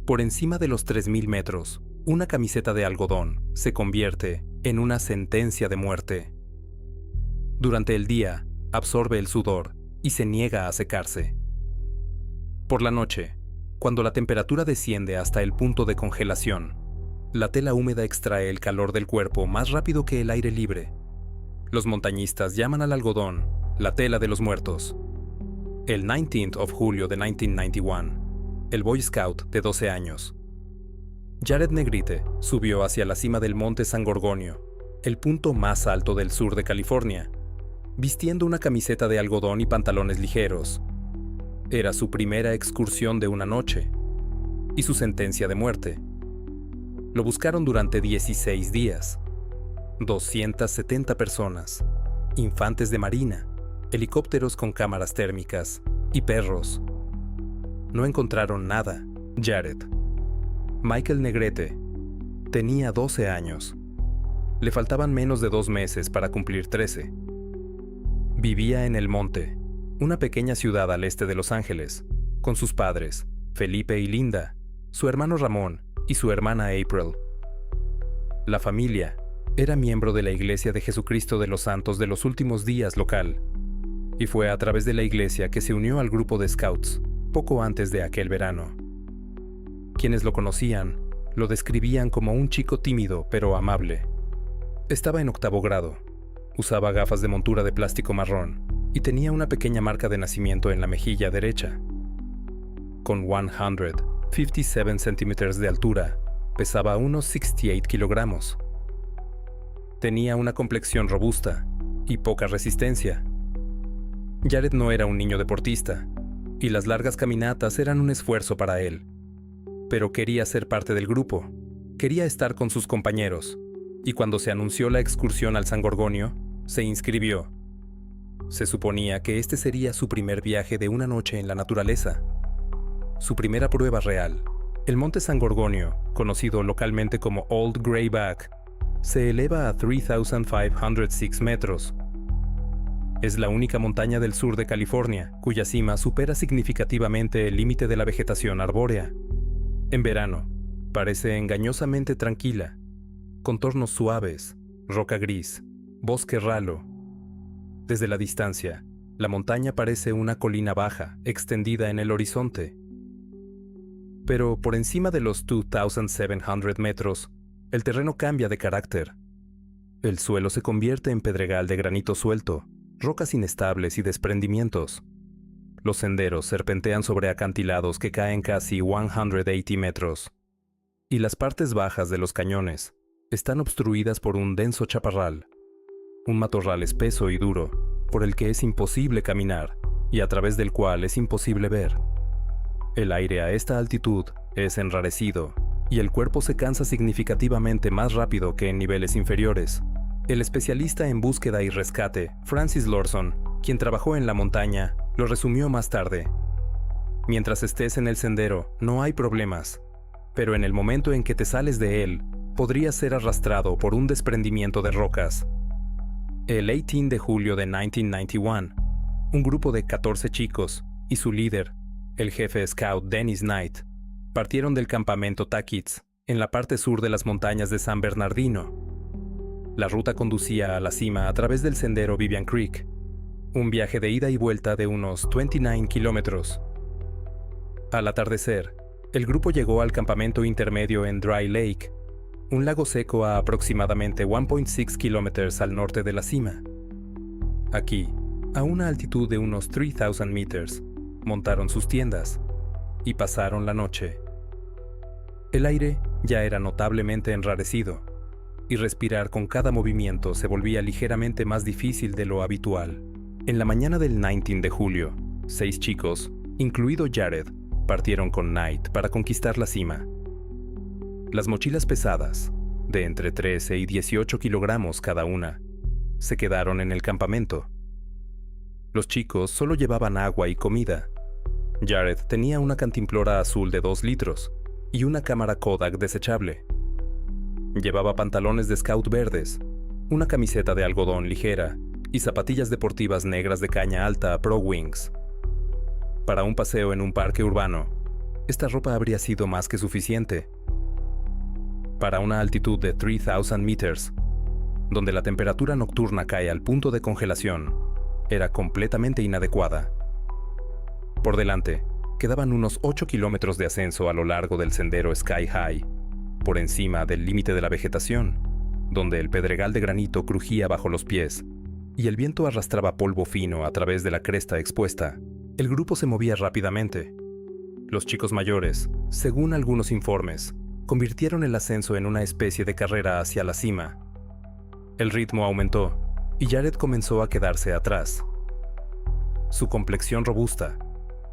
Por encima de los 3.000 metros, una camiseta de algodón se convierte en una sentencia de muerte. Durante el día, absorbe el sudor y se niega a secarse. Por la noche, cuando la temperatura desciende hasta el punto de congelación, la tela húmeda extrae el calor del cuerpo más rápido que el aire libre. Los montañistas llaman al algodón la tela de los muertos. El 19th of julio de 1991, el Boy Scout de 12 años, Jared Negrete subió hacia la cima del monte San Gorgonio, el punto más alto del sur de California, vistiendo una camiseta de algodón y pantalones ligeros. Era su primera excursión de una noche y su sentencia de muerte. Lo buscaron durante 16 días. 270 personas, infantes de marina, helicópteros con cámaras térmicas y perros. No encontraron nada. Jared. Michael Negrete tenía 12 años. Le faltaban menos de 2 meses para cumplir 13. Vivía en El Monte, una pequeña ciudad al este de Los Ángeles, con sus padres, Felipe y Linda, su hermano Ramón y su hermana April. La familia era miembro de la Iglesia de Jesucristo de los Santos de los Últimos Días local, y fue a través de la iglesia que se unió al grupo de Scouts poco antes de aquel verano. Quienes lo conocían lo describían como un chico tímido pero amable. Estaba en 8º grado, usaba gafas de montura de plástico marrón y tenía una pequeña marca de nacimiento en la mejilla derecha. Con 157 centímetros de altura, pesaba unos 68 kilogramos. Tenía una complexión robusta y poca resistencia. Jared no era un niño deportista, y las largas caminatas eran un esfuerzo para él. Pero quería ser parte del grupo, quería estar con sus compañeros, y cuando se anunció la excursión al San Gorgonio, se inscribió. Se suponía que este sería su primer viaje de una noche en la naturaleza. Su primera prueba real. El monte San Gorgonio, conocido localmente como Old Grayback, se eleva a 3,506 metros. Es la única montaña del sur de California cuya cima supera significativamente el límite de la vegetación arbórea. En verano, parece engañosamente tranquila, contornos suaves, roca gris, bosque ralo. Desde la distancia, la montaña parece una colina baja, extendida en el horizonte. Pero por encima de los 2,700 metros, el terreno cambia de carácter. El suelo se convierte en pedregal de granito suelto, rocas inestables y desprendimientos. Los senderos serpentean sobre acantilados que caen casi 180 metros. Y las partes bajas de los cañones están obstruidas por un denso chaparral, un matorral espeso y duro, por el que es imposible caminar y a través del cual es imposible ver. El aire a esta altitud es enrarecido y el cuerpo se cansa significativamente más rápido que en niveles inferiores. El especialista en búsqueda y rescate, Francis Lorson, quien trabajó en la montaña, lo resumió más tarde. Mientras estés en el sendero, no hay problemas, pero en el momento en que te sales de él, podrías ser arrastrado por un desprendimiento de rocas. El 18 de julio de 1991, un grupo de 14 chicos y su líder, el jefe scout Dennis Knight, partieron del campamento Taquitz, en la parte sur de las montañas de San Bernardino. La ruta conducía a la cima a través del sendero Vivian Creek, un viaje de ida y vuelta de unos 29 kilómetros. Al atardecer, el grupo llegó al campamento intermedio en Dry Lake, un lago seco a aproximadamente 1.6 kilómetros al norte de la cima. Aquí, a una altitud de unos 3,000 metros, montaron sus tiendas y pasaron la noche. El aire ya era notablemente enrarecido, y respirar con cada movimiento se volvía ligeramente más difícil de lo habitual. En la mañana del 19 de julio, 6 chicos, incluido Jared, partieron con Knight para conquistar la cima. Las mochilas pesadas, de entre 13 y 18 kilogramos cada una, se quedaron en el campamento. Los chicos solo llevaban agua y comida. Jared tenía una cantimplora azul de 2 litros y una cámara Kodak desechable. Llevaba pantalones de scout verdes, una camiseta de algodón ligera y zapatillas deportivas negras de caña alta Pro Wings. Para un paseo en un parque urbano, esta ropa habría sido más que suficiente. Para una altitud de 3,000 meters, donde la temperatura nocturna cae al punto de congelación, era completamente inadecuada. Por delante, quedaban unos 8 kilómetros de ascenso a lo largo del sendero Sky High, por encima del límite de la vegetación, donde el pedregal de granito crujía bajo los pies y el viento arrastraba polvo fino a través de la cresta expuesta. El grupo se movía rápidamente. Los chicos mayores, según algunos informes, convirtieron el ascenso en una especie de carrera hacia la cima. El ritmo aumentó y Jared comenzó a quedarse atrás. Su complexión robusta,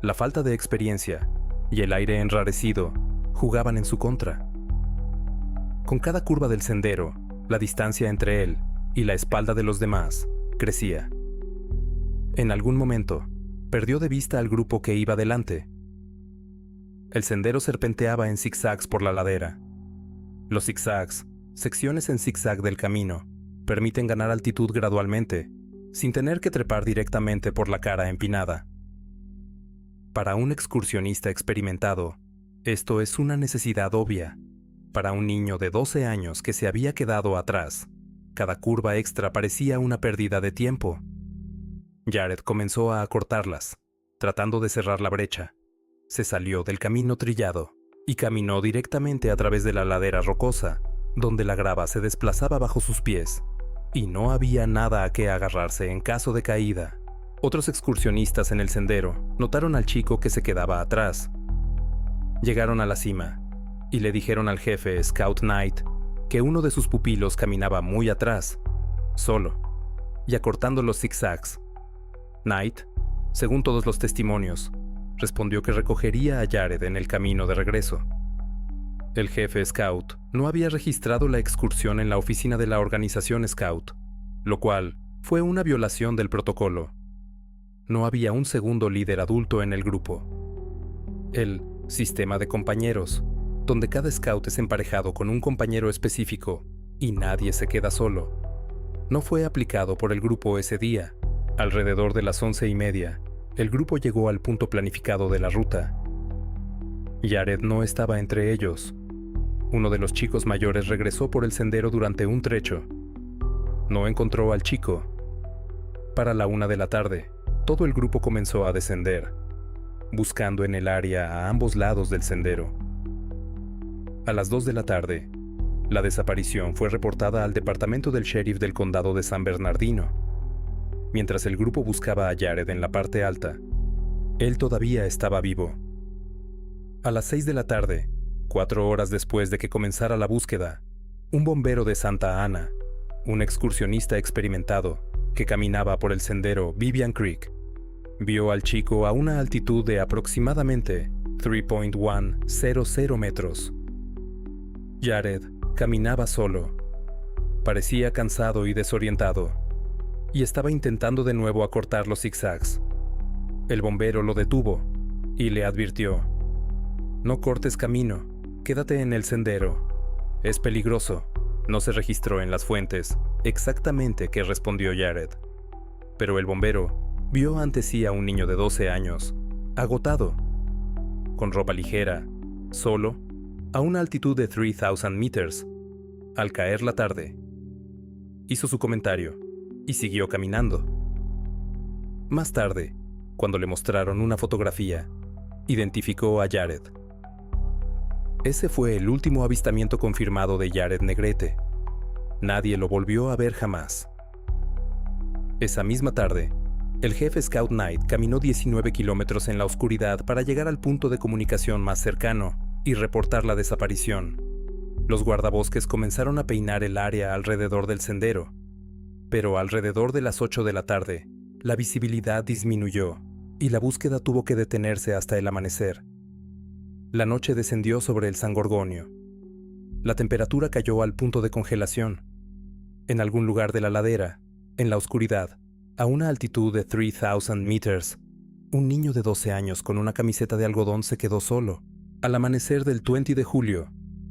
la falta de experiencia y el aire enrarecido jugaban en su contra. Con cada curva del sendero, la distancia entre él y la espalda de los demás crecía. En algún momento, perdió de vista al grupo que iba delante. El sendero serpenteaba en zigzags por la ladera. Los zigzags, secciones en zigzag del camino, permiten ganar altitud gradualmente, sin tener que trepar directamente por la cara empinada. Para un excursionista experimentado, esto es una necesidad obvia. Para un niño de 12 años que se había quedado atrás, cada curva extra parecía una pérdida de tiempo. Jared comenzó a acortarlas, tratando de cerrar la brecha. Se salió del camino trillado y caminó directamente a través de la ladera rocosa, donde la grava se desplazaba bajo sus pies, y no había nada a qué agarrarse en caso de caída. Otros excursionistas en el sendero notaron al chico que se quedaba atrás. Llegaron a la cima y le dijeron al jefe Scout Knight que uno de sus pupilos caminaba muy atrás, solo, y acortando los zigzags. Knight, según todos los testimonios, respondió que recogería a Jared en el camino de regreso. El jefe Scout no había registrado la excursión en la oficina de la organización Scout, lo cual fue una violación del protocolo. No había un segundo líder adulto en el grupo. El sistema de compañeros, donde cada scout es emparejado con un compañero específico y nadie se queda solo, no fue aplicado por el grupo ese día. Alrededor de las 11:30, el grupo llegó al punto planificado de la ruta. Jared no estaba entre ellos. Uno de los chicos mayores regresó por el sendero durante un trecho. No encontró al chico. Para la 1 de la tarde, todo el grupo comenzó a descender, buscando en el área a ambos lados del sendero. A las 2 de la tarde, la desaparición fue reportada al departamento del sheriff del condado de San Bernardino. Mientras el grupo buscaba a Jared en la parte alta, él todavía estaba vivo. A las 6 de la tarde, 4 horas después de que comenzara la búsqueda, un bombero de Santa Ana, un excursionista experimentado que caminaba por el sendero Vivian Creek, vio al chico a una altitud de aproximadamente 3.100 metros. Jared caminaba solo. Parecía cansado y desorientado, y estaba intentando de nuevo acortar los zigzags. El bombero lo detuvo y le advirtió: «No cortes camino, quédate en el sendero. Es peligroso». No se registró en las fuentes exactamente qué respondió Jared, pero el bombero vio ante sí a un niño de 12 años, agotado, con ropa ligera, solo, a una altitud de 3,000 meters. Al caer la tarde, hizo su comentario y siguió caminando. Más tarde, cuando le mostraron una fotografía, identificó a Jared. Ese fue el último avistamiento confirmado de Jared Negrete. Nadie lo volvió a ver jamás. Esa misma tarde, el jefe Scout Knight caminó 19 kilómetros en la oscuridad para llegar al punto de comunicación más cercano y reportar la desaparición. Los guardabosques comenzaron a peinar el área alrededor del sendero, pero alrededor de las 8 de la tarde, la visibilidad disminuyó y la búsqueda tuvo que detenerse hasta el amanecer. La noche descendió sobre el San Gorgonio. La temperatura cayó al punto de congelación. En algún lugar de la ladera, en la oscuridad, a una altitud de 3,000 meters, un niño de 12 años con una camiseta de algodón se quedó solo. Al amanecer del 20 de julio,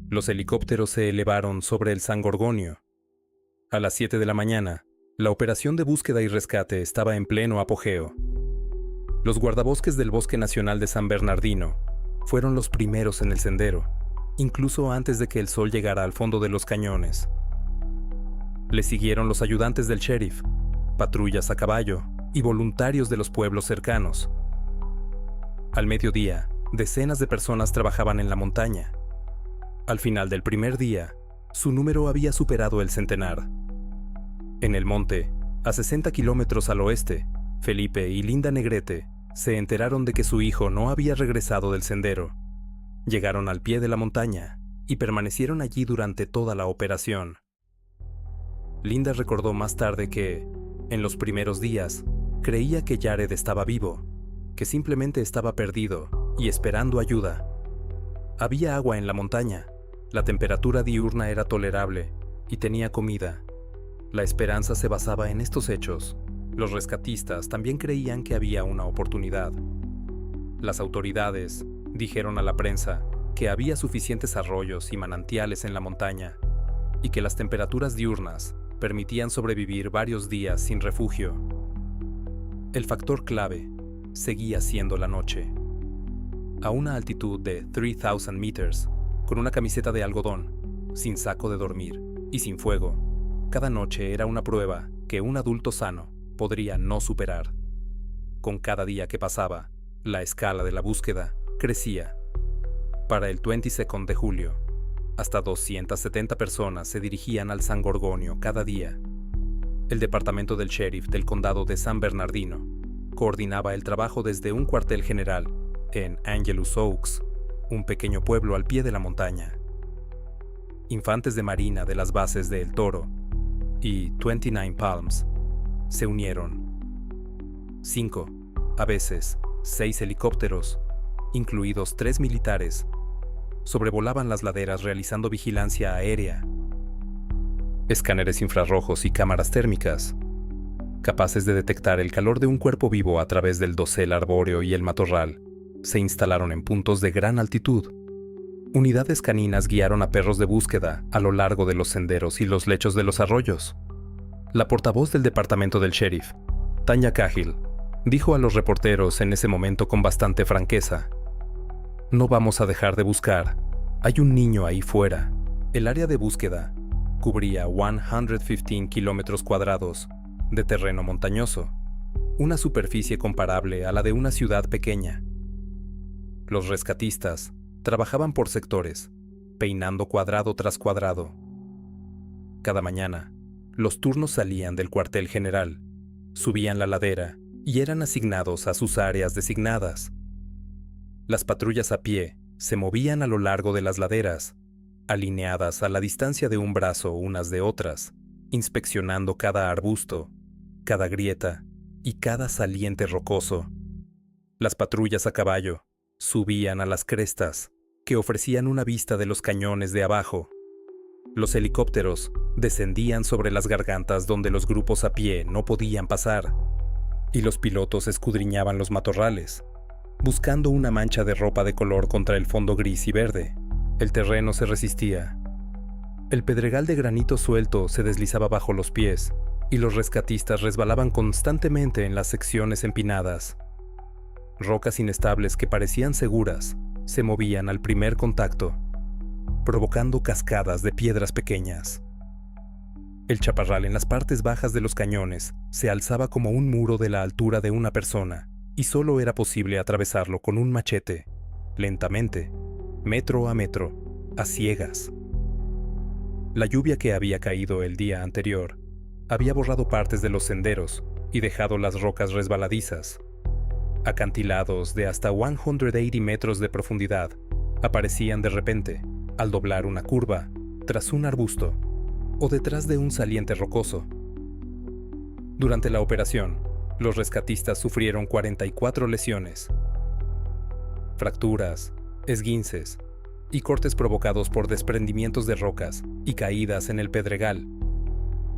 los helicópteros se elevaron sobre el San Gorgonio. A las 7 de la mañana, la operación de búsqueda y rescate estaba en pleno apogeo. Los guardabosques del Bosque Nacional de San Bernardino fueron los primeros en el sendero, incluso antes de que el sol llegara al fondo de los cañones. Le siguieron los ayudantes del sheriff, patrullas a caballo y voluntarios de los pueblos cercanos. Al mediodía, decenas de personas trabajaban en la montaña. Al final del primer día, su número había superado el centenar. En el monte, a 60 kilómetros al oeste, Felipe y Linda Negrete se enteraron de que su hijo no había regresado del sendero. Llegaron al pie de la montaña y permanecieron allí durante toda la operación. Linda recordó más tarde que, en los primeros días, creía que Jared estaba vivo, que simplemente estaba perdido y esperando ayuda. Había agua en la montaña, la temperatura diurna era tolerable y tenía comida. La esperanza se basaba en estos hechos. Los rescatistas también creían que había una oportunidad. Las autoridades dijeron a la prensa que había suficientes arroyos y manantiales en la montaña y que las temperaturas diurnas permitían sobrevivir varios días sin refugio. El factor clave seguía siendo la noche. A una altitud de 3,000 meters, con una camiseta de algodón, sin saco de dormir y sin fuego, cada noche era una prueba que un adulto sano podría no superar. Con cada día que pasaba, la escala de la búsqueda crecía. Para el 22 de julio, hasta 270 personas se dirigían al San Gorgonio cada día. El departamento del sheriff del condado de San Bernardino coordinaba el trabajo desde un cuartel general en Angelus Oaks, un pequeño pueblo al pie de la montaña. Infantes de marina de las bases de El Toro y 29 Palms se unieron. 5, a veces 6 helicópteros, incluidos 3 militares, sobrevolaban las laderas realizando vigilancia aérea. Escáneres infrarrojos y cámaras térmicas, capaces de detectar el calor de un cuerpo vivo a través del dosel arbóreo y el matorral, se instalaron en puntos de gran altitud. Unidades caninas guiaron a perros de búsqueda a lo largo de los senderos y los lechos de los arroyos. La portavoz del departamento del sheriff, Tanya Cahill, dijo a los reporteros en ese momento con bastante franqueza: "No vamos a dejar de buscar. Hay un niño ahí fuera". El área de búsqueda cubría 115 kilómetros cuadrados de terreno montañoso, una superficie comparable a la de una ciudad pequeña. Los rescatistas trabajaban por sectores, peinando cuadrado tras cuadrado. Cada mañana, los turnos salían del cuartel general, subían la ladera y eran asignados a sus áreas designadas. Las patrullas a pie se movían a lo largo de las laderas, alineadas a la distancia de un brazo unas de otras, inspeccionando cada arbusto, cada grieta y cada saliente rocoso. Las patrullas a caballo subían a las crestas, que ofrecían una vista de los cañones de abajo. Los helicópteros descendían sobre las gargantas donde los grupos a pie no podían pasar, y los pilotos escudriñaban los matorrales, buscando una mancha de ropa de color contra el fondo gris y verde. El terreno se resistía. El pedregal de granito suelto se deslizaba bajo los pies, y los rescatistas resbalaban constantemente en las secciones empinadas. Rocas inestables que parecían seguras se movían al primer contacto, provocando cascadas de piedras pequeñas. El chaparral en las partes bajas de los cañones se alzaba como un muro de la altura de una persona, y solo era posible atravesarlo con un machete, lentamente, metro a metro, a ciegas. La lluvia que había caído el día anterior había borrado partes de los senderos y dejado las rocas resbaladizas. Acantilados de hasta 180 metros de profundidad aparecían de repente, al doblar una curva, tras un arbusto o detrás de un saliente rocoso. Durante la operación, los rescatistas sufrieron 44 lesiones, fracturas, esguinces y cortes provocados por desprendimientos de rocas y caídas en el pedregal.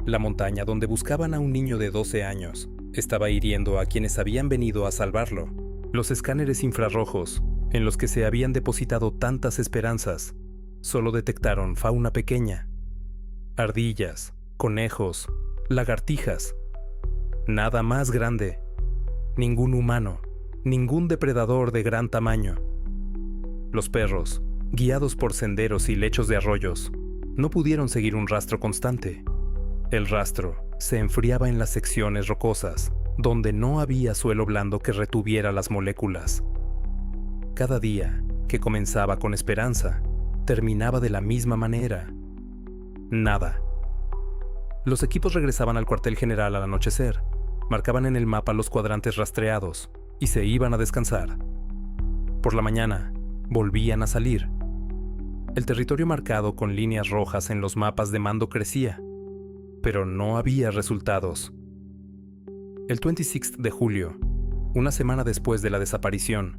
La montaña donde buscaban a un niño de 12 años estaba hiriendo a quienes habían venido a salvarlo. Los escáneres infrarrojos, en los que se habían depositado tantas esperanzas, solo detectaron fauna pequeña: ardillas, conejos, lagartijas. Nada más grande. Ningún humano, ningún depredador de gran tamaño. Los perros, guiados por senderos y lechos de arroyos, no pudieron seguir un rastro constante. El rastro se enfriaba en las secciones rocosas, donde no había suelo blando que retuviera las moléculas. Cada día, que comenzaba con esperanza, terminaba de la misma manera. Nada. Los equipos regresaban al cuartel general al anochecer, marcaban en el mapa los cuadrantes rastreados y se iban a descansar. Por la mañana, volvían a salir. El territorio marcado con líneas rojas en los mapas de mando crecía, pero no había resultados. El 26 de julio, una semana después de la desaparición,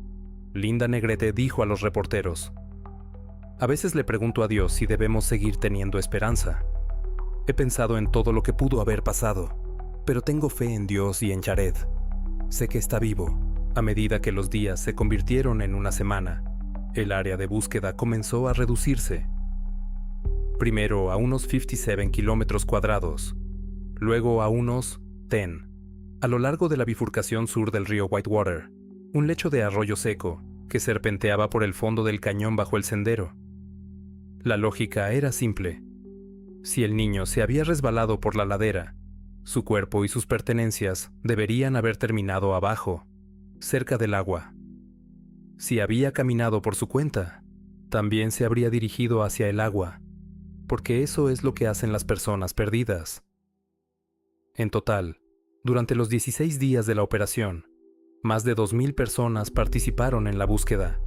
Linda Negrete dijo a los reporteros: "A veces le pregunto a Dios si debemos seguir teniendo esperanza. He pensado en todo lo que pudo haber pasado, pero tengo fe en Dios y en Jared. Sé que está vivo". A medida que los días se convirtieron en una semana, el área de búsqueda comenzó a reducirse. Primero a unos 57 kilómetros cuadrados, luego a unos 10, a lo largo de la bifurcación sur del río Whitewater, un lecho de arroyo seco que serpenteaba por el fondo del cañón bajo el sendero. La lógica era simple. Si el niño se había resbalado por la ladera, su cuerpo y sus pertenencias deberían haber terminado abajo, cerca del agua. Si había caminado por su cuenta, también se habría dirigido hacia el agua, porque eso es lo que hacen las personas perdidas. En total, durante los 16 días de la operación, más de 2,000 personas participaron en la búsqueda.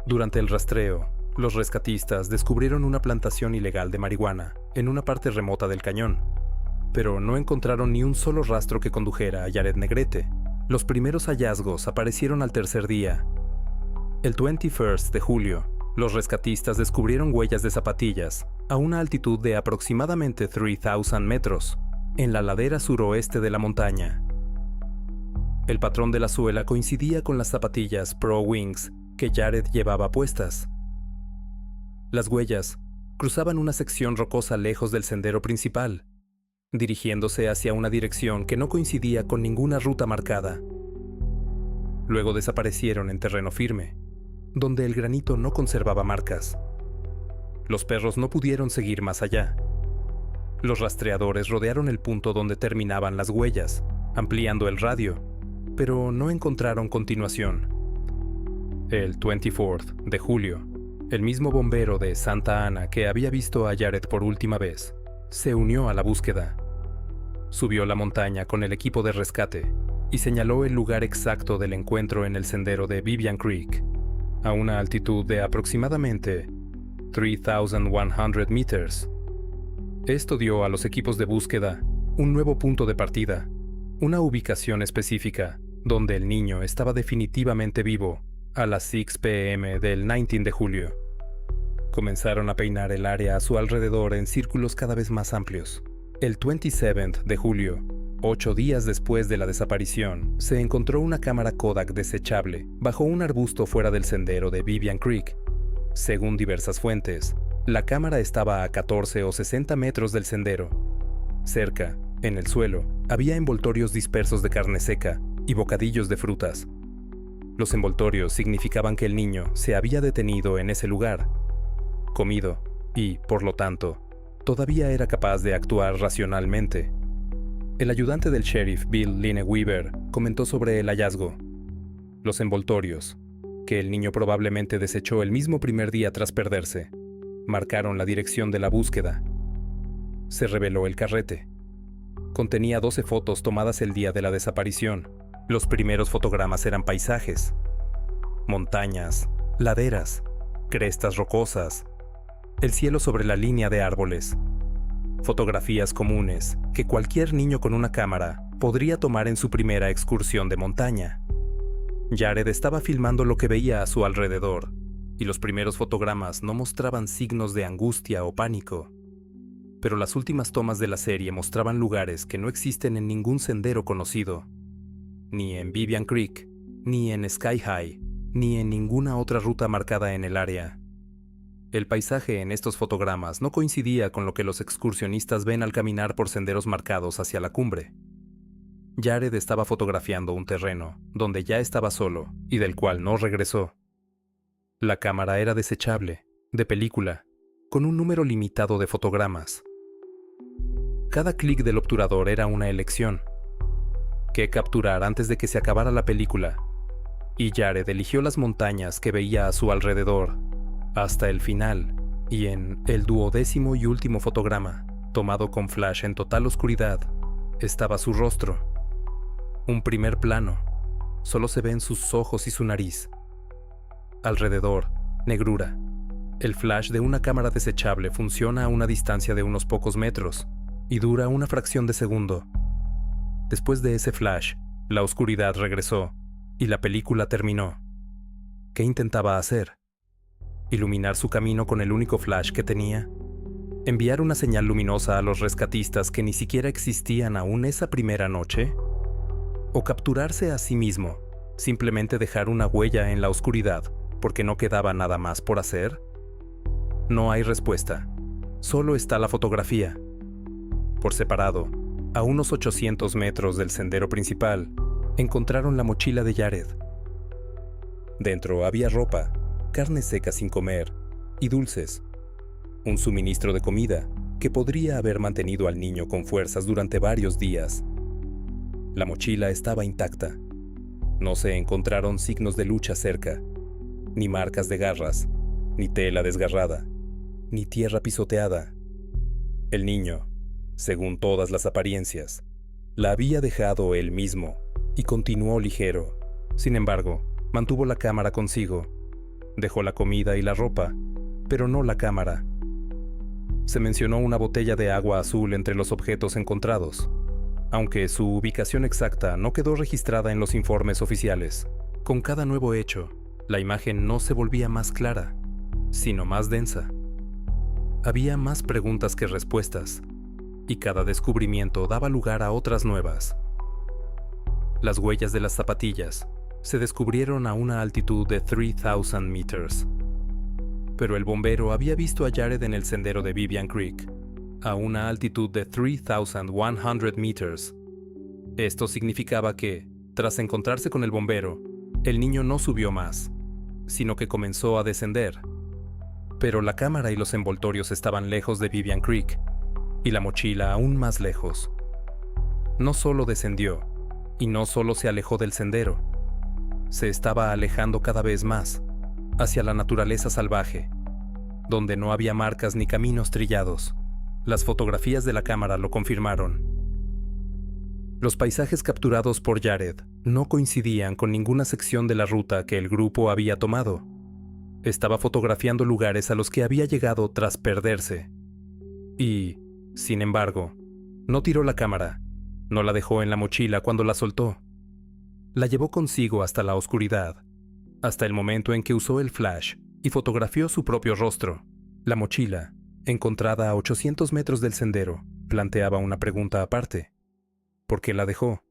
Durante el rastreo, los rescatistas descubrieron una plantación ilegal de marihuana en una parte remota del cañón, pero no encontraron ni un solo rastro que condujera a Jared Negrete. Los primeros hallazgos aparecieron al tercer día. El 21 de julio, los rescatistas descubrieron huellas de zapatillas a una altitud de aproximadamente 3,000 metros, en la ladera suroeste de la montaña. El patrón de la suela coincidía con las zapatillas Pro Wings que Jared llevaba puestas. Las huellas cruzaban una sección rocosa lejos del sendero principal, dirigiéndose hacia una dirección que no coincidía con ninguna ruta marcada. Luego desaparecieron en terreno firme, donde el granito no conservaba marcas. Los perros no pudieron seguir más allá. Los rastreadores rodearon el punto donde terminaban las huellas, ampliando el radio, pero no encontraron continuación. El 24 de julio, el mismo bombero de Santa Ana que había visto a Jared por última vez, se unió a la búsqueda. Subió la montaña con el equipo de rescate y señaló el lugar exacto del encuentro en el sendero de Vivian Creek, a una altitud de aproximadamente 3,100 meters. Esto dio a los equipos de búsqueda un nuevo punto de partida, una ubicación específica donde el niño estaba definitivamente vivo a las 6 p.m. del 19 de julio. Comenzaron a peinar el área a su alrededor en círculos cada vez más amplios. El 27 de julio, 8 días después de la desaparición, se encontró una cámara Kodak desechable bajo un arbusto fuera del sendero de Vivian Creek. Según diversas fuentes, la cámara estaba a 14 o 60 metros del sendero. Cerca, en el suelo, había envoltorios dispersos de carne seca y bocadillos de frutas. Los envoltorios significaban que el niño se había detenido en ese lugar, comido y, por lo tanto, todavía era capaz de actuar racionalmente. El ayudante del sheriff Bill Lineweaver comentó sobre el hallazgo. Los envoltorios, que el niño probablemente desechó el mismo primer día tras perderse, marcaron la dirección de la búsqueda. Se reveló el carrete. Contenía 12 fotos tomadas el día de la desaparición. Los primeros fotogramas eran paisajes, montañas, laderas, crestas rocosas, el cielo sobre la línea de árboles. Fotografías comunes que cualquier niño con una cámara podría tomar en su primera excursión de montaña. Jared estaba filmando lo que veía a su alrededor, y los primeros fotogramas no mostraban signos de angustia o pánico. Pero las últimas tomas de la serie mostraban lugares que no existen en ningún sendero conocido, ni en Vivian Creek, ni en Sky High, ni en ninguna otra ruta marcada en el área. El paisaje en estos fotogramas no coincidía con lo que los excursionistas ven al caminar por senderos marcados hacia la cumbre. Jared estaba fotografiando un terreno donde ya estaba solo y del cual no regresó. La cámara era desechable, de película, con un número limitado de fotogramas. Cada clic del obturador era una elección. ¿Qué capturar antes de que se acabara la película? Y Jared eligió las montañas que veía a su alrededor, hasta el final, y en el 12º y último fotograma, tomado con flash en total oscuridad, estaba su rostro. Un primer plano. Solo se ven sus ojos y su nariz. Alrededor, negrura. El flash de una cámara desechable funciona a una distancia de unos pocos metros y dura una fracción de segundo. Después de ese flash, la oscuridad regresó y la película terminó. ¿Qué intentaba hacer? ¿Iluminar su camino con el único flash que tenía? ¿Enviar una señal luminosa a los rescatistas que ni siquiera existían aún esa primera noche? ¿O capturarse a sí mismo, simplemente dejar una huella en la oscuridad porque no quedaba nada más por hacer? No hay respuesta, solo está la fotografía. Por separado, a unos 800 metros del sendero principal, encontraron la mochila de Jared. Dentro había ropa, carne seca sin comer y dulces. Un suministro de comida que podría haber mantenido al niño con fuerzas durante varios días. La mochila estaba intacta. No se encontraron signos de lucha cerca, ni marcas de garras, ni tela desgarrada, ni tierra pisoteada. El niño, según todas las apariencias, la había dejado él mismo y continuó ligero. Sin embargo, mantuvo la cámara consigo. Dejó la comida y la ropa, pero no la cámara. Se mencionó una botella de agua azul entre los objetos encontrados, aunque su ubicación exacta no quedó registrada en los informes oficiales. Con cada nuevo hecho, la imagen no se volvía más clara, sino más densa. Había más preguntas que respuestas, y cada descubrimiento daba lugar a otras nuevas. Las huellas de las zapatillas se descubrieron a una altitud de 3,000 meters. Pero el bombero había visto a Jared en el sendero de Vivian Creek, a una altitud de 3,100 meters. Esto significaba que, tras encontrarse con el bombero, el niño no subió más, sino que comenzó a descender. Pero la cámara y los envoltorios estaban lejos de Vivian Creek, y la mochila aún más lejos. No solo descendió, y no solo se alejó del sendero, se estaba alejando cada vez más, hacia la naturaleza salvaje, donde no había marcas ni caminos trillados. Las fotografías de la cámara lo confirmaron. Los paisajes capturados por Jared no coincidían con ninguna sección de la ruta que el grupo había tomado. Estaba fotografiando lugares a los que había llegado tras perderse. Y, sin embargo, no tiró la cámara, no la dejó en la mochila cuando la soltó. La llevó consigo hasta la oscuridad, hasta el momento en que usó el flash y fotografió su propio rostro. La mochila, encontrada a 800 metros del sendero, planteaba una pregunta aparte. ¿Por qué la dejó?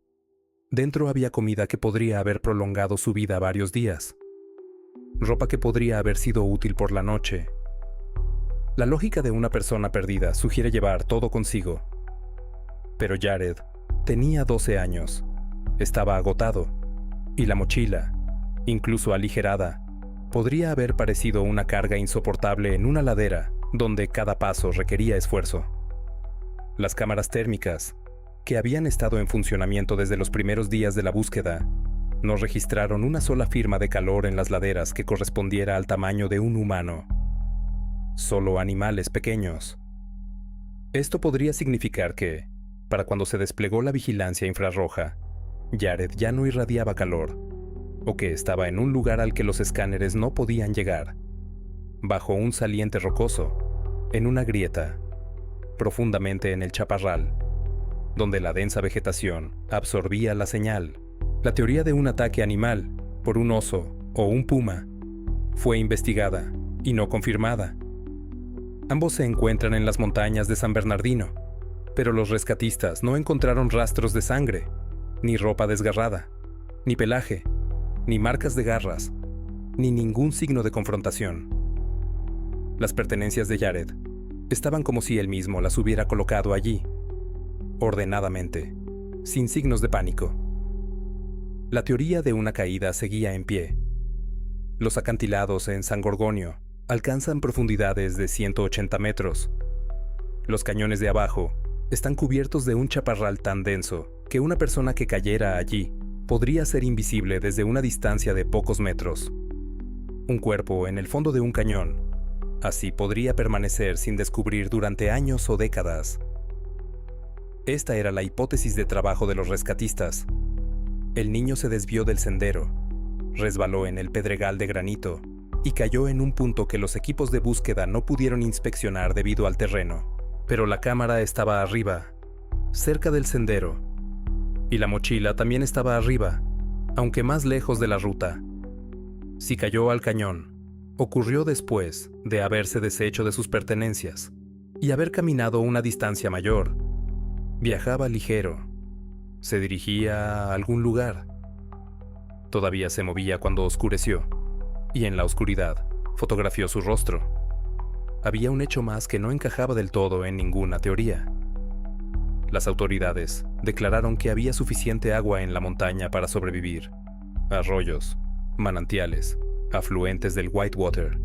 Dentro había comida que podría haber prolongado su vida varios días. Ropa que podría haber sido útil por la noche. La lógica de una persona perdida sugiere llevar todo consigo. Pero Jared tenía 12 años. Estaba agotado, y la mochila, incluso aligerada, podría haber parecido una carga insoportable en una ladera donde cada paso requería esfuerzo. Las cámaras térmicas, que habían estado en funcionamiento desde los primeros días de la búsqueda, no registraron una sola firma de calor en las laderas que correspondiera al tamaño de un humano. Solo animales pequeños. Esto podría significar que, para cuando se desplegó la vigilancia infrarroja, Jared ya no irradiaba calor, o que estaba en un lugar al que los escáneres no podían llegar, bajo un saliente rocoso, en una grieta, profundamente en el chaparral, donde la densa vegetación absorbía la señal. La teoría de un ataque animal, por un oso o un puma, fue investigada y no confirmada. Ambos se encuentran en las montañas de San Bernardino, pero los rescatistas no encontraron rastros de sangre, ni ropa desgarrada, ni pelaje, ni marcas de garras, ni ningún signo de confrontación. Las pertenencias de Jared estaban como si él mismo las hubiera colocado allí, ordenadamente, sin signos de pánico. La teoría de una caída seguía en pie. Los acantilados en San Gorgonio alcanzan profundidades de 180 metros. Los cañones de abajo están cubiertos de un chaparral tan denso que una persona que cayera allí podría ser invisible desde una distancia de pocos metros. Un cuerpo en el fondo de un cañón así podría permanecer sin descubrir durante años o décadas. Esta era la hipótesis de trabajo de los rescatistas. El niño se desvió del sendero, resbaló en el pedregal de granito y cayó en un punto que los equipos de búsqueda no pudieron inspeccionar debido al terreno. Pero la cámara estaba arriba, cerca del sendero, y la mochila también estaba arriba, aunque más lejos de la ruta. Si cayó al cañón, ocurrió después de haberse deshecho de sus pertenencias y haber caminado una distancia mayor. Viajaba ligero. Se dirigía a algún lugar. Todavía se movía cuando oscureció, y en la oscuridad fotografió su rostro. Había un hecho más que no encajaba del todo en ninguna teoría. Las autoridades declararon que había suficiente agua en la montaña para sobrevivir. Arroyos, manantiales, afluentes del Whitewater.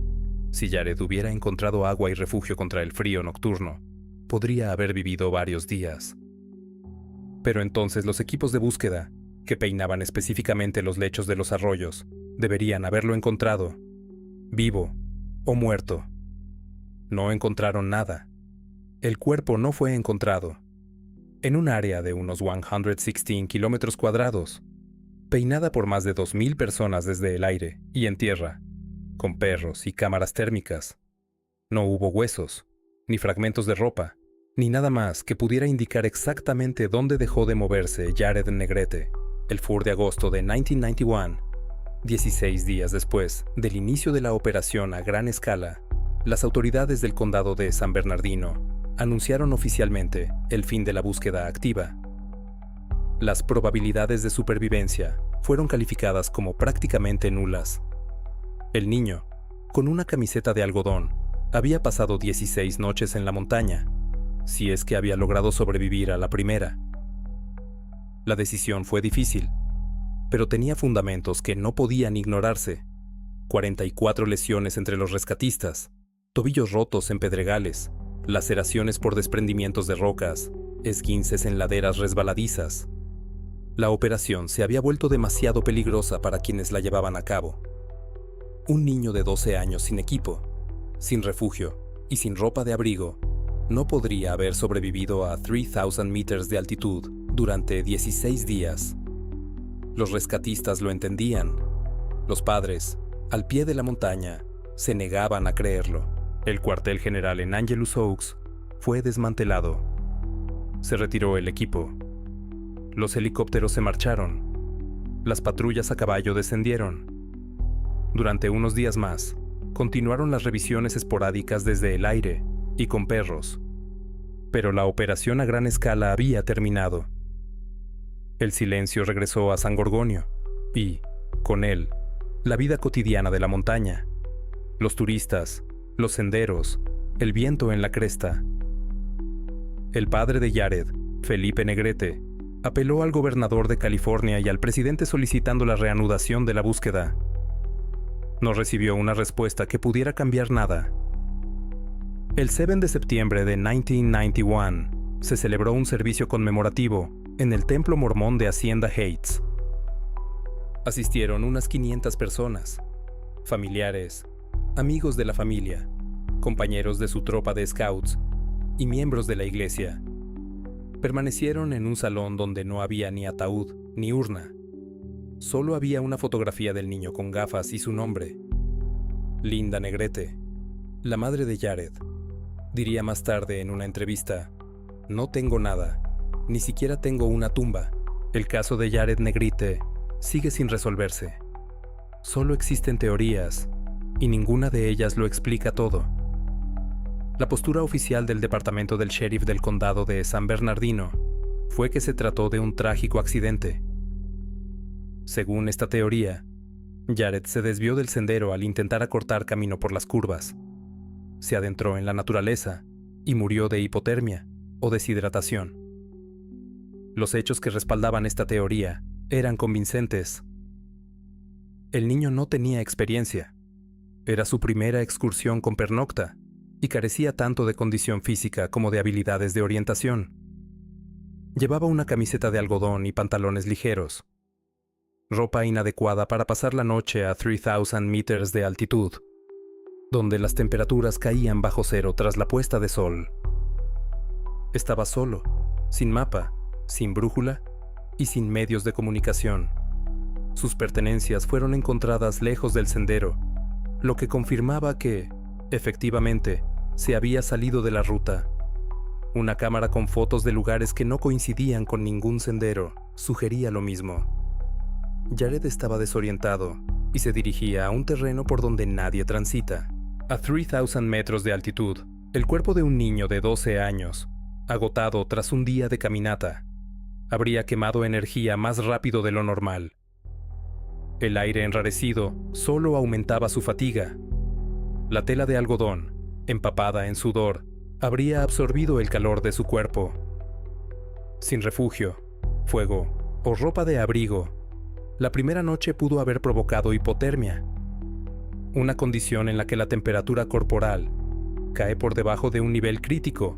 Si Jared hubiera encontrado agua y refugio contra el frío nocturno, podría haber vivido varios días. Pero entonces los equipos de búsqueda, que peinaban específicamente los lechos de los arroyos, deberían haberlo encontrado, vivo o muerto. No encontraron nada. El cuerpo no fue encontrado. En un área de unos 116 kilómetros cuadrados, peinada por más de 2,000 personas desde el aire y en tierra, con perros y cámaras térmicas, no hubo huesos, ni fragmentos de ropa, ni nada más que pudiera indicar exactamente dónde dejó de moverse Jared Negrete el 4 de agosto de 1991. 16 días después del inicio de la operación a gran escala, las autoridades del condado de San Bernardino anunciaron oficialmente el fin de la búsqueda activa. Las probabilidades de supervivencia fueron calificadas como prácticamente nulas. El niño, con una camiseta de algodón, había pasado 16 noches en la montaña, si es que había logrado sobrevivir a la primera. La decisión fue difícil, pero tenía fundamentos que no podían ignorarse. 44 lesiones entre los rescatistas, tobillos rotos en pedregales, laceraciones por desprendimientos de rocas, esguinces en laderas resbaladizas. La operación se había vuelto demasiado peligrosa para quienes la llevaban a cabo. Un niño de 12 años sin equipo, sin refugio y sin ropa de abrigo, no podría haber sobrevivido a 3,000 metros de altitud durante 16 días. Los rescatistas lo entendían. Los padres, al pie de la montaña, se negaban a creerlo. El cuartel general en Angelus Oaks fue desmantelado. Se retiró el equipo. Los helicópteros se marcharon. Las patrullas a caballo descendieron. Durante unos días más, continuaron las revisiones esporádicas desde el aire y con perros. Pero la operación a gran escala había terminado. El silencio regresó a San Gorgonio y, con él, la vida cotidiana de la montaña. Los turistas, los senderos, el viento en la cresta. El padre de Jared, Felipe Negrete, apeló al gobernador de California y al presidente solicitando la reanudación de la búsqueda. No recibió una respuesta que pudiera cambiar nada. El 7 de septiembre de 1991 se celebró un servicio conmemorativo en el templo mormón de Hacienda Heights. Asistieron unas 500 personas, familiares, amigos de la familia, compañeros de su tropa de scouts y miembros de la iglesia. Permanecieron en un salón donde no había ni ataúd ni urna. Solo había una fotografía del niño con gafas y su nombre. Linda Negrete, la madre de Jared, diría más tarde en una entrevista: "No tengo nada, ni siquiera tengo una tumba. El caso de Jared Negrete sigue sin resolverse. Solo existen teorías, y ninguna de ellas lo explica todo". La postura oficial del departamento del sheriff del condado de San Bernardino fue que se trató de un trágico accidente. Según esta teoría, Jared se desvió del sendero al intentar acortar camino por las curvas. Se adentró en la naturaleza y murió de hipotermia o deshidratación. Los hechos que respaldaban esta teoría eran convincentes. El niño no tenía experiencia. Era su primera excursión con pernocta y carecía tanto de condición física como de habilidades de orientación. Llevaba una camiseta de algodón y pantalones ligeros. Ropa inadecuada para pasar la noche a 3,000 metros de altitud, donde las temperaturas caían bajo cero tras la puesta de sol. Estaba solo, sin mapa, sin brújula y sin medios de comunicación. Sus pertenencias fueron encontradas lejos del sendero, lo que confirmaba que, efectivamente, se había salido de la ruta. Una cámara con fotos de lugares que no coincidían con ningún sendero sugería lo mismo. Jared estaba desorientado y se dirigía a un terreno por donde nadie transita. A 3,000 metros de altitud, el cuerpo de un niño de 12 años, agotado tras un día de caminata, habría quemado energía más rápido de lo normal. El aire enrarecido solo aumentaba su fatiga. La tela de algodón, empapada en sudor, habría absorbido el calor de su cuerpo. Sin refugio, fuego o ropa de abrigo, la primera noche pudo haber provocado hipotermia, una condición en la que la temperatura corporal cae por debajo de un nivel crítico,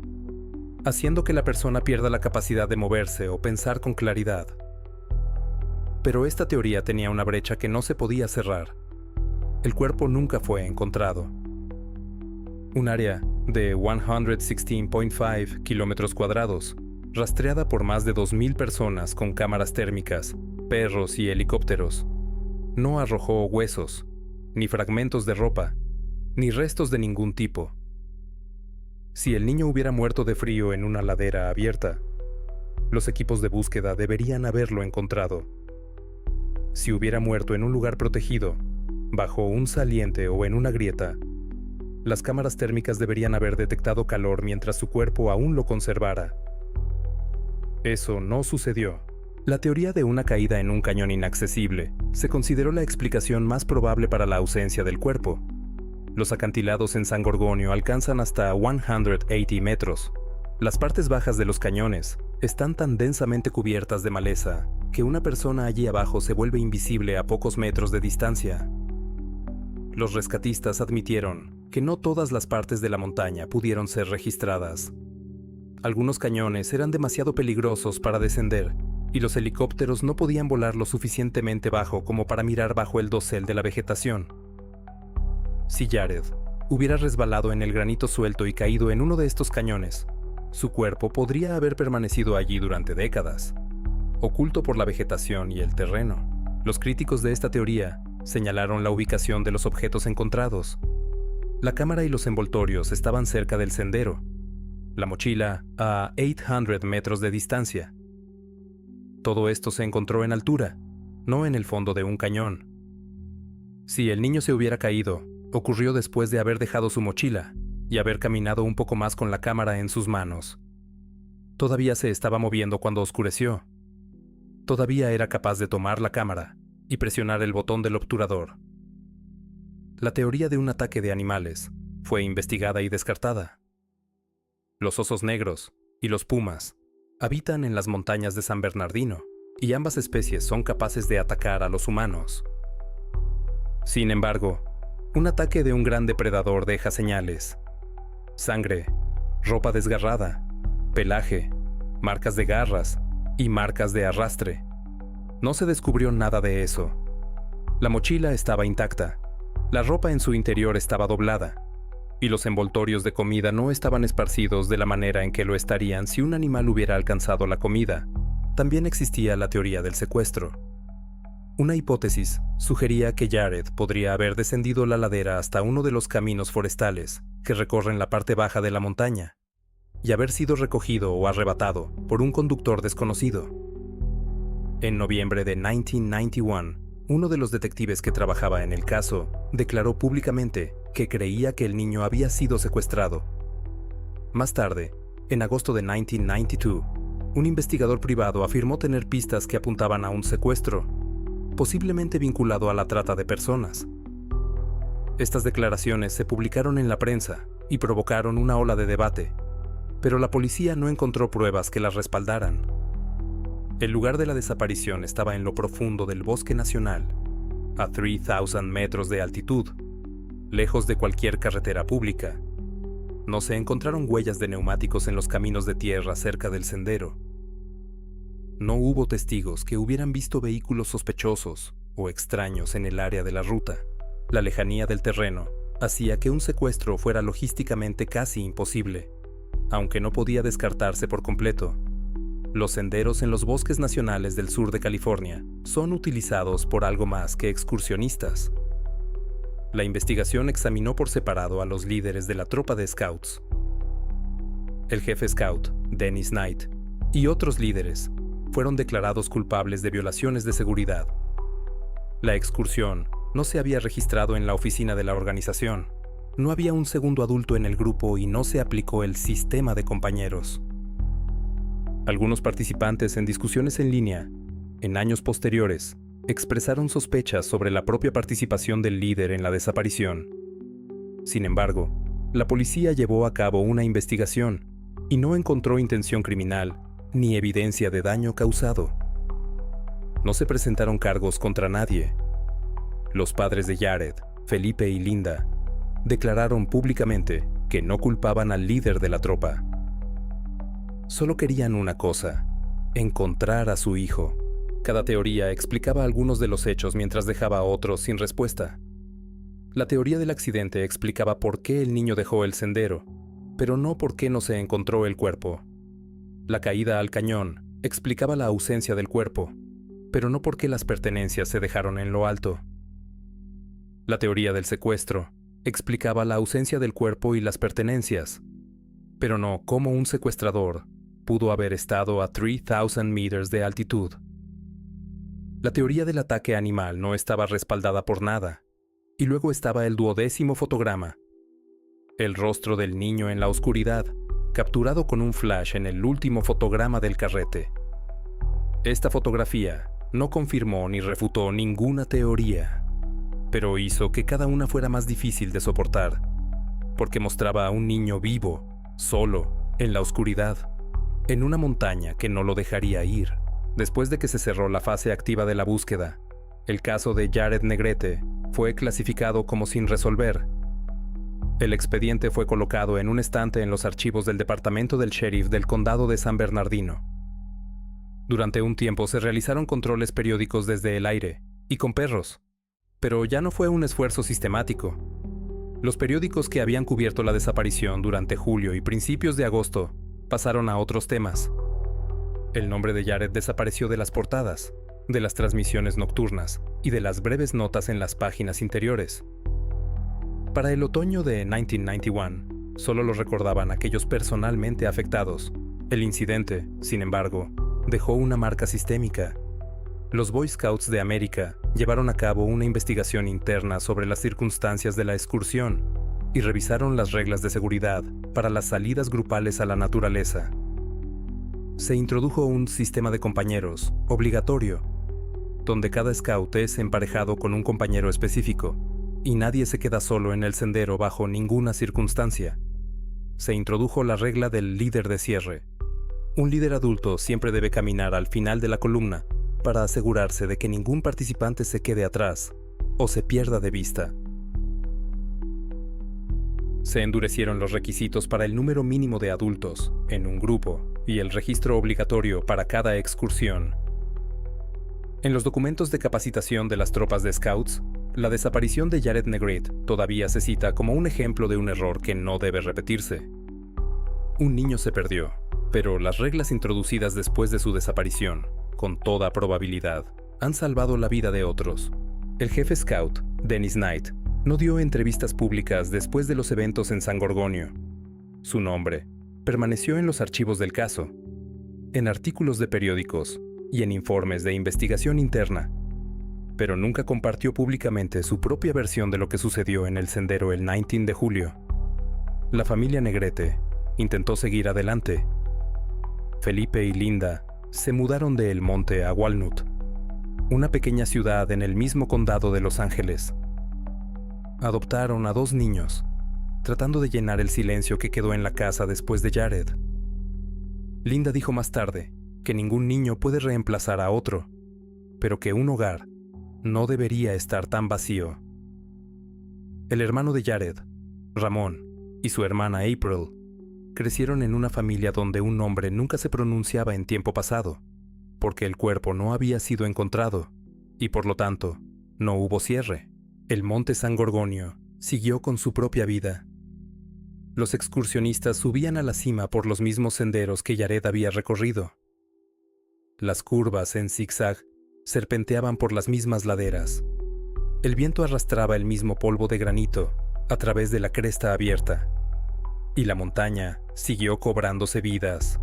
haciendo que la persona pierda la capacidad de moverse o pensar con claridad. Pero esta teoría tenía una brecha que no se podía cerrar. El cuerpo nunca fue encontrado. Un área de 116.5 kilómetros cuadrados, rastreada por más de 2,000 personas con cámaras térmicas, perros y helicópteros, no arrojó huesos, ni fragmentos de ropa, ni restos de ningún tipo. Si el niño hubiera muerto de frío en una ladera abierta, los equipos de búsqueda deberían haberlo encontrado. Si hubiera muerto en un lugar protegido, bajo un saliente o en una grieta, las cámaras térmicas deberían haber detectado calor mientras su cuerpo aún lo conservara. Eso no sucedió. La teoría de una caída en un cañón inaccesible se consideró la explicación más probable para la ausencia del cuerpo. Los acantilados en San Gorgonio alcanzan hasta 180 metros. Las partes bajas de los cañones están tan densamente cubiertas de maleza que una persona allí abajo se vuelve invisible a pocos metros de distancia. Los rescatistas admitieron que no todas las partes de la montaña pudieron ser registradas. Algunos cañones eran demasiado peligrosos para descender y los helicópteros no podían volar lo suficientemente bajo como para mirar bajo el dosel de la vegetación. Si Jared hubiera resbalado en el granito suelto y caído en uno de estos cañones, su cuerpo podría haber permanecido allí durante décadas, oculto por la vegetación y el terreno. Los críticos de esta teoría señalaron la ubicación de los objetos encontrados. La cámara y los envoltorios estaban cerca del sendero, la mochila a 800 metros de distancia. Todo esto se encontró en altura, no en el fondo de un cañón. Si el niño se hubiera caído, ocurrió después de haber dejado su mochila y haber caminado un poco más con la cámara en sus manos. Todavía se estaba moviendo cuando oscureció. Todavía era capaz de tomar la cámara y presionar el botón del obturador. La teoría de un ataque de animales fue investigada y descartada. Los osos negros y los pumas habitan en las montañas de San Bernardino y ambas especies son capaces de atacar a los humanos. Sin embargo, un ataque de un gran depredador deja señales: sangre, ropa desgarrada, pelaje, marcas de garras y marcas de arrastre. No se descubrió nada de eso. La mochila estaba intacta, la ropa en su interior estaba doblada, y los envoltorios de comida no estaban esparcidos de la manera en que lo estarían si un animal hubiera alcanzado la comida. También existía la teoría del secuestro. Una hipótesis sugería que Jared podría haber descendido la ladera hasta uno de los caminos forestales que recorren la parte baja de la montaña y haber sido recogido o arrebatado por un conductor desconocido. En noviembre de 1991, uno de los detectives que trabajaba en el caso declaró públicamente que creía que el niño había sido secuestrado. Más tarde, en agosto de 1992, un investigador privado afirmó tener pistas que apuntaban a un secuestro, posiblemente vinculado a la trata de personas. Estas declaraciones se publicaron en la prensa y provocaron una ola de debate, pero la policía no encontró pruebas que las respaldaran. El lugar de la desaparición estaba en lo profundo del bosque nacional, a 3,000 metros de altitud, lejos de cualquier carretera pública. No se encontraron huellas de neumáticos en los caminos de tierra cerca del sendero. No hubo testigos que hubieran visto vehículos sospechosos o extraños en el área de la ruta. La lejanía del terreno hacía que un secuestro fuera logísticamente casi imposible, aunque no podía descartarse por completo. Los senderos en los bosques nacionales del sur de California son utilizados por algo más que excursionistas. La investigación examinó por separado a los líderes de la tropa de scouts. El jefe scout, Dennis Knight, y otros líderes fueron declarados culpables de violaciones de seguridad. La excursión no se había registrado en la oficina de la organización. No había un segundo adulto en el grupo y no se aplicó el sistema de compañeros. Algunos participantes en discusiones en línea, en años posteriores, expresaron sospechas sobre la propia participación del líder en la desaparición. Sin embargo, la policía llevó a cabo una investigación y no encontró intención criminal ni evidencia de daño causado. No se presentaron cargos contra nadie. Los padres de Jared, Felipe y Linda, declararon públicamente que no culpaban al líder de la tropa. Solo querían una cosa: encontrar a su hijo. Cada teoría explicaba algunos de los hechos mientras dejaba a otros sin respuesta. La teoría del accidente explicaba por qué el niño dejó el sendero, pero no por qué no se encontró el cuerpo. La caída al cañón explicaba la ausencia del cuerpo, pero no por qué las pertenencias se dejaron en lo alto. La teoría del secuestro explicaba la ausencia del cuerpo y las pertenencias, pero no cómo un secuestrador pudo haber estado a 3,000 metros de altitud. La teoría del ataque animal no estaba respaldada por nada, y luego estaba el 12º fotograma, el rostro del niño en la oscuridad, capturado con un flash en el último fotograma del carrete. Esta fotografía no confirmó ni refutó ninguna teoría, pero hizo que cada una fuera más difícil de soportar, porque mostraba a un niño vivo, solo, en la oscuridad, en una montaña que no lo dejaría ir. Después de que se cerró la fase activa de la búsqueda, el caso de Jared Negrete fue clasificado como sin resolver. El expediente fue colocado en un estante en los archivos del departamento del sheriff del condado de San Bernardino. Durante un tiempo se realizaron controles periódicos desde el aire, y con perros, pero ya no fue un esfuerzo sistemático. Los periódicos que habían cubierto la desaparición durante julio y principios de agosto pasaron a otros temas. El nombre de Jared desapareció de las portadas, de las transmisiones nocturnas y de las breves notas en las páginas interiores. Para el otoño de 1991, solo lo recordaban aquellos personalmente afectados. El incidente, sin embargo, dejó una marca sistémica. Los Boy Scouts de América llevaron a cabo una investigación interna sobre las circunstancias de la excursión y revisaron las reglas de seguridad para las salidas grupales a la naturaleza. Se introdujo un sistema de compañeros obligatorio, donde cada scout es emparejado con un compañero específico y nadie se queda solo en el sendero bajo ninguna circunstancia. Se introdujo la regla del líder de cierre. Un líder adulto siempre debe caminar al final de la columna para asegurarse de que ningún participante se quede atrás o se pierda de vista. Se endurecieron los requisitos para el número mínimo de adultos en un grupo y el registro obligatorio para cada excursión. En los documentos de capacitación de las tropas de scouts, la desaparición de Jared Negrete todavía se cita como un ejemplo de un error que no debe repetirse. Un niño se perdió, pero las reglas introducidas después de su desaparición, con toda probabilidad, han salvado la vida de otros. El jefe scout, Dennis Knight, no dio entrevistas públicas después de los eventos en San Gorgonio. Su nombre permaneció en los archivos del caso, en artículos de periódicos y en informes de investigación interna, pero nunca compartió públicamente su propia versión de lo que sucedió en el sendero el 19 de julio. La familia Negrete intentó seguir adelante. Felipe y Linda se mudaron de El Monte a Walnut, una pequeña ciudad en el mismo condado de Los Ángeles. Adoptaron a 2 niños, tratando de llenar el silencio que quedó en la casa después de Jared. Linda dijo más tarde que ningún niño puede reemplazar a otro, pero que un hogar no debería estar tan vacío. El hermano de Jared, Ramón, y su hermana April crecieron en una familia donde un nombre nunca se pronunciaba en tiempo pasado, porque el cuerpo no había sido encontrado, y por lo tanto, no hubo cierre. El monte San Gorgonio siguió con su propia vida. Los excursionistas subían a la cima por los mismos senderos que Jared había recorrido. Las curvas en zigzag serpenteaban por las mismas laderas. El viento arrastraba el mismo polvo de granito a través de la cresta abierta, y la montaña siguió cobrándose vidas.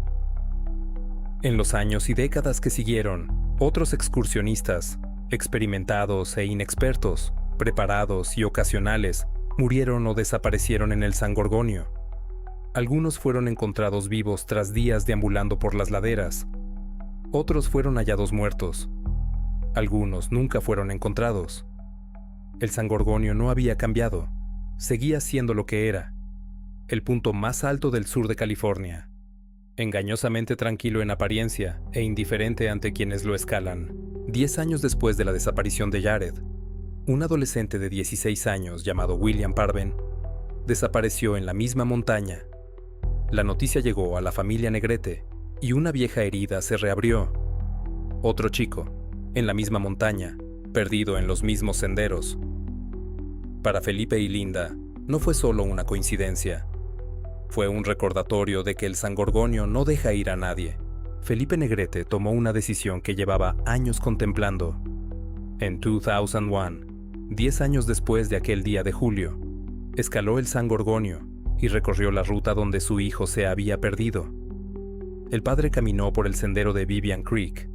En los años y décadas que siguieron, otros excursionistas, experimentados e inexpertos, preparados y ocasionales, murieron o desaparecieron en el San Gorgonio. Algunos fueron encontrados vivos tras días deambulando por las laderas. Otros fueron hallados muertos. Algunos nunca fueron encontrados. El San Gorgonio no había cambiado. Seguía siendo lo que era, el punto más alto del sur de California, engañosamente tranquilo en apariencia e indiferente ante quienes lo escalan. 10 años después de la desaparición de Jared, un adolescente de 16 años llamado William Parven desapareció en la misma montaña. La noticia llegó a la familia Negrete y una vieja herida se reabrió. Otro chico, en la misma montaña, perdido en los mismos senderos. Para Felipe y Linda, no fue solo una coincidencia. Fue un recordatorio de que el San Gorgonio no deja ir a nadie. Felipe Negrete tomó una decisión que llevaba años contemplando. En 2001, 10 años después de aquel día de julio, escaló el San Gorgonio y recorrió la ruta donde su hijo se había perdido. El padre caminó por el sendero de Vivian Creek,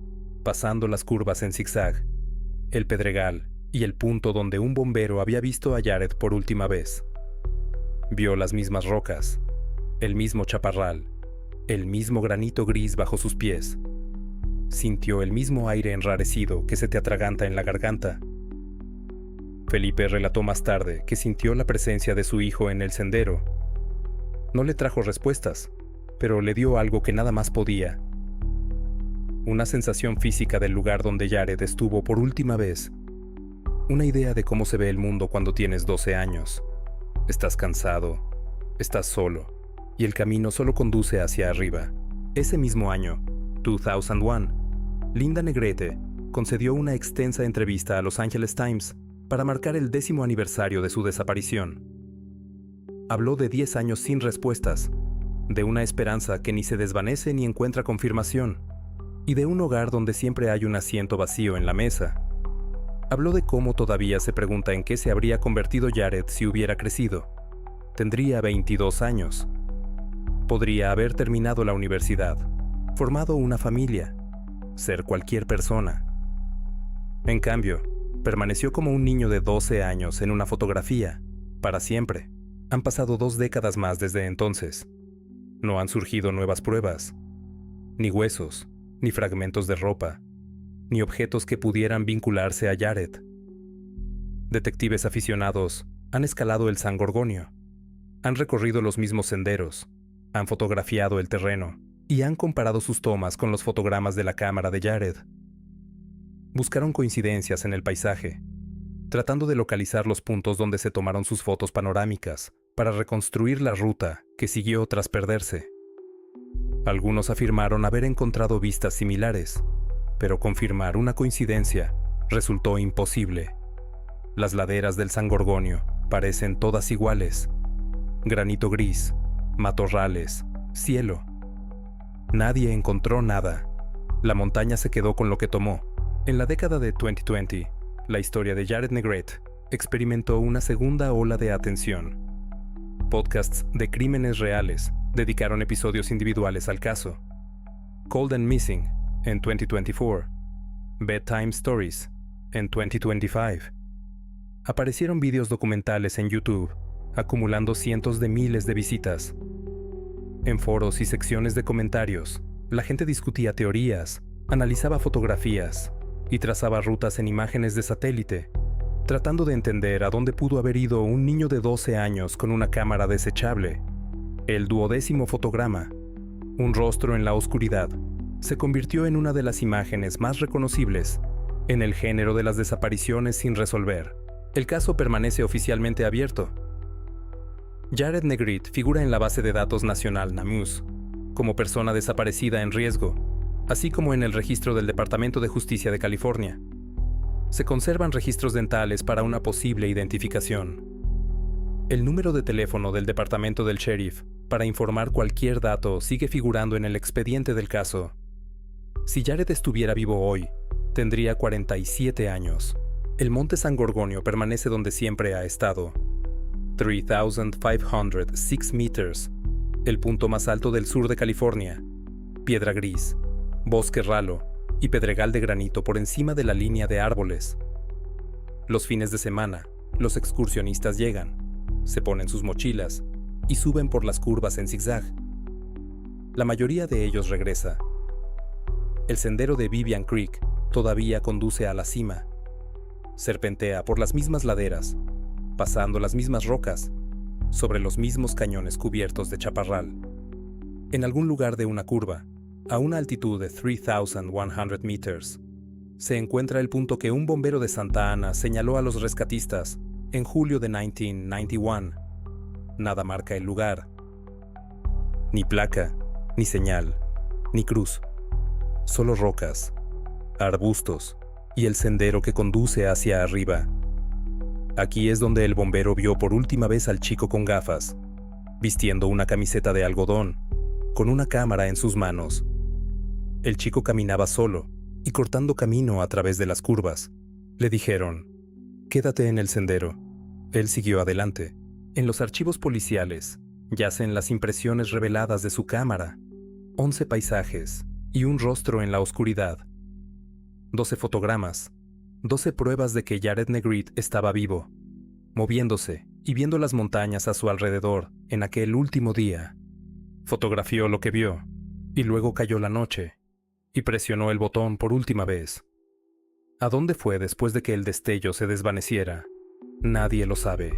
pasando las curvas en zigzag, el pedregal y el punto donde un bombero había visto a Jared por última vez. Vio las mismas rocas, el mismo chaparral, el mismo granito gris bajo sus pies. Sintió el mismo aire enrarecido que se te atraganta en la garganta. Felipe relató más tarde que sintió la presencia de su hijo en el sendero. No le trajo respuestas, pero le dio algo que nada más podía. Una sensación física del lugar donde Jared estuvo por última vez. Una idea de cómo se ve el mundo cuando tienes 12 años. Estás cansado, estás solo, y el camino solo conduce hacia arriba. Ese mismo año, 2001, Linda Negrete concedió una extensa entrevista a Los Angeles Times para marcar el 10º aniversario de su desaparición. Habló de 10 años sin respuestas, de una esperanza que ni se desvanece ni encuentra confirmación, y de un hogar donde siempre hay un asiento vacío en la mesa. Habló de cómo todavía se pregunta en qué se habría convertido Jared si hubiera crecido. Tendría 22 años. Podría haber terminado la universidad, formado una familia, ser cualquier persona. En cambio, permaneció como un niño de 12 años en una fotografía, para siempre. Han pasado 2 décadas más desde entonces. No han surgido nuevas pruebas, ni huesos, ni fragmentos de ropa, ni objetos que pudieran vincularse a Jared. Detectives aficionados han escalado el San Gorgonio, han recorrido los mismos senderos, han fotografiado el terreno y han comparado sus tomas con los fotogramas de la cámara de Jared. Buscaron coincidencias en el paisaje, tratando de localizar los puntos donde se tomaron sus fotos panorámicas para reconstruir la ruta que siguió tras perderse. Algunos afirmaron haber encontrado vistas similares, pero confirmar una coincidencia resultó imposible. Las laderas del San Gorgonio parecen todas iguales. Granito gris, matorrales, cielo. Nadie encontró nada. La montaña se quedó con lo que tomó. En la década de 2020, la historia de Jared Negrete experimentó una segunda ola de atención. Podcasts de crímenes reales dedicaron episodios individuales al caso. Cold and Missing en 2024, Bedtime Stories en 2025. Aparecieron videos documentales en YouTube, acumulando cientos de miles de visitas. En foros y secciones de comentarios, la gente discutía teorías, analizaba fotografías y trazaba rutas en imágenes de satélite, tratando de entender a dónde pudo haber ido un niño de 12 años con una cámara desechable. El 12º fotograma, un rostro en la oscuridad, se convirtió en una de las imágenes más reconocibles En el género de las desapariciones sin resolver, el caso permanece oficialmente abierto. Jared Negrit figura en la base de datos nacional NamUs como persona desaparecida en riesgo, así como en el registro del Departamento de Justicia de California. Se conservan registros dentales para una posible identificación. El número de teléfono del departamento del sheriff para informar cualquier dato sigue figurando en el expediente del caso. Si Jared estuviera vivo hoy, tendría 47 años. El monte San Gorgonio permanece donde siempre ha estado. 3,506 meters, el punto más alto del sur de California. Piedra gris, bosque ralo y pedregal de granito por encima de la línea de árboles. Los fines de semana, los excursionistas llegan, se ponen sus mochilas y suben por las curvas en zigzag. La mayoría de ellos regresa. El sendero de Vivian Creek todavía conduce a la cima. Serpentea por las mismas laderas, pasando las mismas rocas, sobre los mismos cañones cubiertos de chaparral. En algún lugar de una curva, a una altitud de 3,100 meters, se encuentra el punto que un bombero de Santa Ana señaló a los rescatistas en julio de 1991. Nada marca el lugar. Ni placa, ni señal, ni cruz. Solo rocas, arbustos y el sendero que conduce hacia arriba. Aquí es donde el bombero vio por última vez al chico con gafas, vistiendo una camiseta de algodón, con una cámara en sus manos. El chico caminaba solo y cortando camino a través de las curvas. Le dijeron, «Quédate en el sendero». Él siguió adelante. En los archivos policiales yacen las impresiones reveladas de su cámara, 11 paisajes y un rostro en la oscuridad. 12 fotogramas, 12 pruebas de que Jared Negrit estaba vivo, moviéndose y viendo las montañas a su alrededor en aquel último día. Fotografió lo que vio, y luego cayó la noche, y presionó el botón por última vez. ¿A dónde fue después de que el destello se desvaneciera? Nadie lo sabe.